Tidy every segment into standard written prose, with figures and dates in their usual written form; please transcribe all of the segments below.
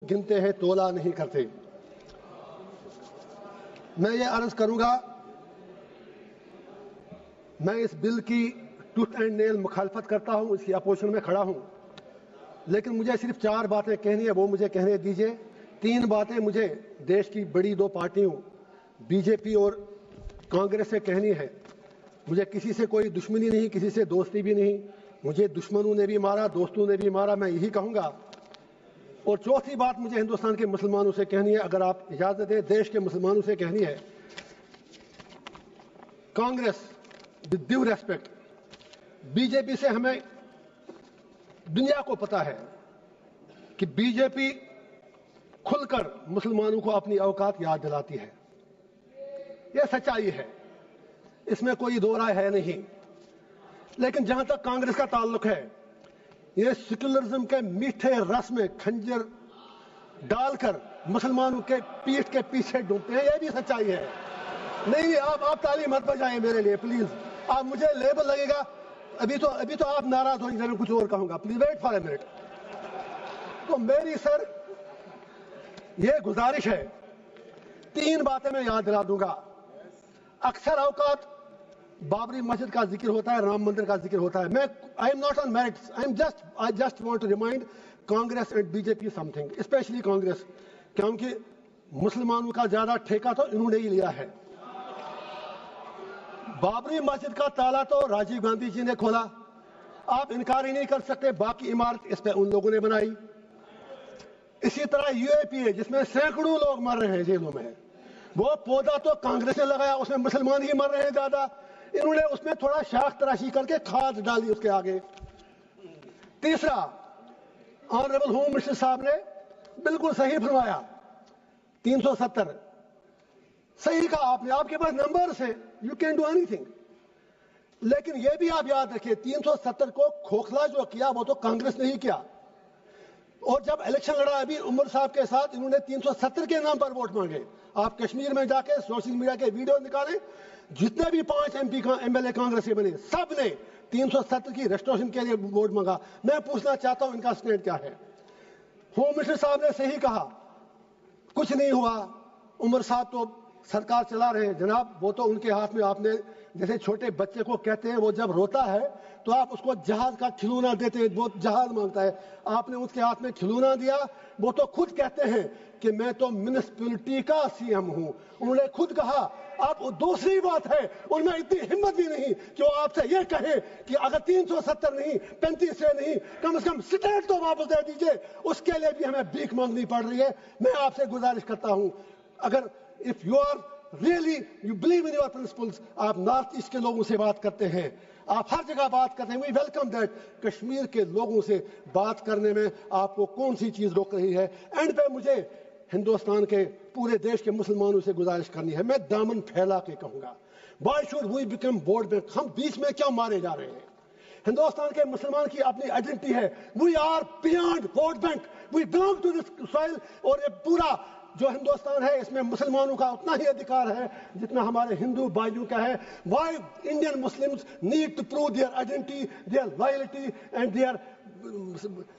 गिनते हैं, तोला नहीं करते। मैं ये अर्ज करूंगा, मैं इस बिल की टूथ एंड नेल मुखालफत करता हूं, इसकी अपोजिशन में खड़ा हूं, लेकिन मुझे सिर्फ 4 बातें कहनी है, वो मुझे कहने दीजिए। 3 बातें मुझे देश की बड़ी 2 पार्टियों बीजेपी और कांग्रेस से कहनी है। मुझे किसी से कोई दुश्मनी नहीं, किसी से दोस्ती भी नहीं। मुझे दुश्मनों ने भी मारा, दोस्तों ने भी मारा, मैं यही कहूंगा। और चौथी बात मुझे हिंदुस्तान के मुसलमानों से कहनी है, अगर आप इजाजत दें, देश के मुसलमानों से कहनी है। Congress, with due respect, BJP से हमें दुनिया को पता है कि बीजेपी खुलकर मुसलमानों को अपनी औकात याद दिलाती है। यह सच्चाई है, इसमें कोई दो राय है नहीं। लेकिन जहां तक कांग्रेस का ताल्लुक है, ये सेक्युलरिज्म के मीठे रस में खंजर डालकर मुसलमानों के पीठ के पीछे डूबते हैं, यह भी सच्चाई है। नहीं, आप ताली मत बजाएं मेरे लिए प्लीज। आप मुझे लेबल लगेगा, अभी तो आप नाराज होंगे, मैं कुछ और कहूंगा। Please wait for a minute. तो मेरी सर ये गुजारिश है, 3 बातें मैं याद दिला दूंगा। अक्सर औकात बाबरी मस्जिद का जिक्र होता है, राम मंदिर का जिक्र होता है। मैं I am not on merits, I just want to remind Congress and BJP something, specially Congress, क्योंकि मुसलमानों का ज्यादा ठेका तो इन्होंने ही लिया है। बाबरी मस्जिद का ताला तो राजीव गांधी जी ने खोला, आप इनकार ही नहीं कर सकते। बाकी इमारत इस पे उन लोगों ने बनाई। इसी तरह यूएपीए, जिसमें सैकड़ों लोग मर रहे हैं जेलों में, वो पौधा तो कांग्रेस ने लगाया, उसमें मुसलमान ही मर रहे हैं ज्यादा। इन्होंने उसमें थोड़ा शाख तराशी करके खाद डाली उसके आगे। तीसरा, ऑनरेबल होम मिनिस्टर साहब ने बिल्कुल सही फरमाया, 370 सही कहा आपने, आपके पास नंबर्स हैं, यू कैन डू एनीथिंग। लेकिन यह भी आप याद रखिए, 370 को खोखला जो किया वो तो कांग्रेस ने ही किया। और जब इलेक्शन लड़ा अभी उमर साहब के साथ, इन्होंने 370 के नाम पर वोट मांगे। आप कश्मीर में जाके सोशल मीडिया के वीडियो निकालें, जितने भी 5 एमएलए कांग्रेस के बने, सब ने 370 की रेस्टोरेशन के लिए वोट मांगा। मैं पूछना चाहता हूं इनका स्टैंड क्या है। होम मिनिस्टर साहब ने सही कहा, कुछ नहीं हुआ, उमर साहब तो सरकार चला रहे हैं। जनाब, वो तो उनके हाथ में, आपने जैसे छोटे बच्चे को कहते हैं, वो जब रोता है तो आप उसको जहाज का खिलौना देते हैं, वो जहाज मांगता है, आपने उसके हाथ में खिलौना दिया। वो तो खुद कहते हैं कि मैं तो म्युनिसिपैलिटी का सीएम हूं, उन्होंने खुद कहा। अब दूसरी बात है, उनमें इतनी हिम्मत भी नहीं कि वो आपसे ये कहे कि अगर 370 नहीं, 35 से नहीं, कम से कम स्टेट तो वापस दे दीजिए। उसके लिए भी हमें भीख मांगनी पड़ रही है। मैं आपसे गुजारिश करता हूं, अगर if you are really you believe in your principles, आप नॉर्थ ईस्ट के लोगों से बात करते हैं, आप हर जगह बात करते हैं, वी वेलकम दैट। कश्मीर के लोगों से बात करने में आपको कौन सी चीज रोक रही है? एंड पे मुझे हिंदुस्तान के पूरे देश के मुसलमानों से गुजारिश करनी है, मैं दामन फैला के कहूंगा, why should we become vote bank? हम बीच में क्यों मारे जा रहे हैं? हिंदुस्तान के मुसलमान की अपनी आइडेंटिटी है, we are beyond vote bank, we belong to this soil. और ये पूरा जो हिंदुस्तान है, इसमें मुसलमानों का उतना ही अधिकार है जितना हमारे हिंदू भाइयों का है। Why Indian Muslims need to prove their identity, their loyalty and their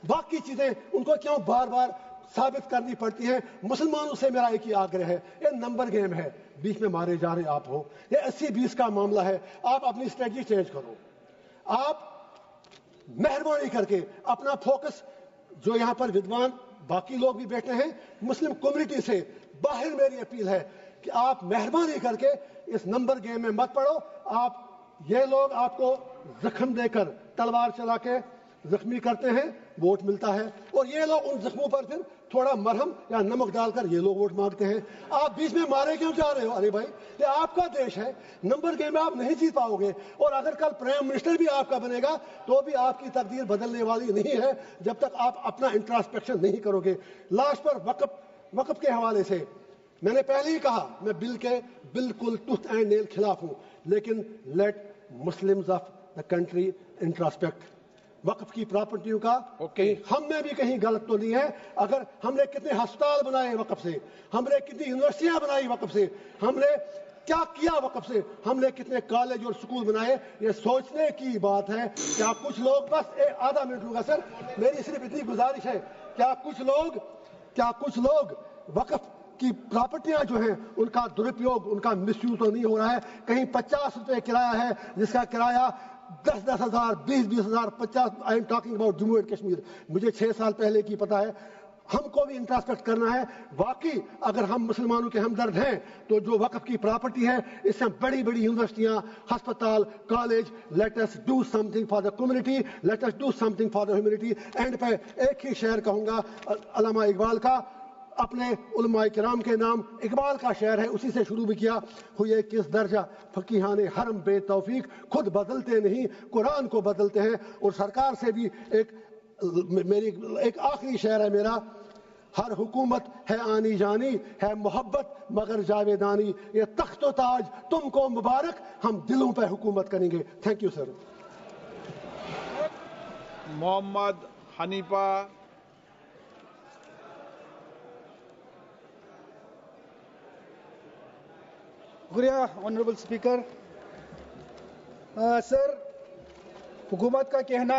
बाकी चीजें उनको क्यों बार बार साबित करनी पड़ती है? मुसलमानों से मेरा एक ही आग्रह है, ये नंबर गेम है, बीच में मारे जा रहे आप हो, ये 80-20 का मामला है। आप अपनी स्ट्रेटजी चेंज करो, आप मेहरबानी करके अपना फोकस, जो यहां पर विद्वान बाकी लोग भी बैठे हैं, मुस्लिम कम्युनिटी से बाहर मेरी अपील है कि आप मेहरबानी करके इस नंबर गेम में मत पड़ो। आप ये लोग आपको जख्म देकर, तलवार चला के जख्मी करते हैं, वोट मिलता है, और ये लोग उन जख्मों पर फिर थोड़ा मरहम या नमक डालकर ये लोग वोट मांगते हैं। आप बीच में मारे क्यों जा रहे हो? अरे भाई, ये आपका देश है, नंबर गेम में आप नहीं जीत पाओगे। और अगर कल प्राइम मिनिस्टर भी आपका बनेगा तो भी आपकी तकदीर बदलने वाली नहीं है जब तक आप अपना इंट्रोस्पेक्शन नहीं करोगे। लास्ट पर वक्फ के हवाले से मैंने पहले ही कहा, मैं बिल के बिल्कुल टूथ एंड नेल खिलाफ हूं, लेकिन let Muslims of the country introspect. वक्फ की प्रॉपर्टियों का कहीं हम में भी कहीं गलत तो नहीं है? अगर हमने कितने अस्पताल बनाए वक्फ से, हमने कितनी यूनिवर्सिटियां बनाई वक्फ से, हमने क्या किया वक्फ से, हमने कितने कॉलेज और स्कूल बनाए, ये सोचने की बात है। क्या कुछ लोग, बस आधा मिनट लूंगा सर, मेरी सिर्फ इतनी गुजारिश है, क्या कुछ लोग کیا کچھ لوگ وقف کی پراپرٹیاں جو ہیں ان کا درپیوگ, ان کا مس یوز تو نہیں ہو رہا ہے؟ کہیں 50 روپے کرایہ ہے جس کا کرایہ 10-10 ہزار, 20-20 ہزار, 50. I am talking about Jammu and Kashmir. مجھے 6 سال پہلے کی پتہ ہے. ہم کو بھی انٹراسپیکٹ کرنا ہے. واقعی اگر ہم مسلمانوں کے ہمدرد ہیں تو جو وقف کی پراپرٹی ہے اس سے بڑی بڑی یونیورسٹیاں, ہسپتال, college, let us do something for the community, let us do something for the humanity. And پہ ایک ہی شعر کہوں گا علامہ اقبال کا, اپنے علماء کرام کے نام. اقبال کا شعر ہے, اسی سے شروع بھی کیا. ہوئے کس درجہ فقیہان حرم بے توفیق, خود بدلتے نہیں قرآن کو بدلتے ہیں. اور سرکار سے بھی ایک آخری شعر ہے میرا. ہر حکومت ہے آنی جانی, ہے محبت مگر جاویدانی. یہ تخت و تاج تم کو مبارک, ہم دلوں پہ حکومت کریں گے. Thank you sir. Mohammad Hanifa. شکریہ آنریبل اسپیکر. سر, حکومت کا کہنا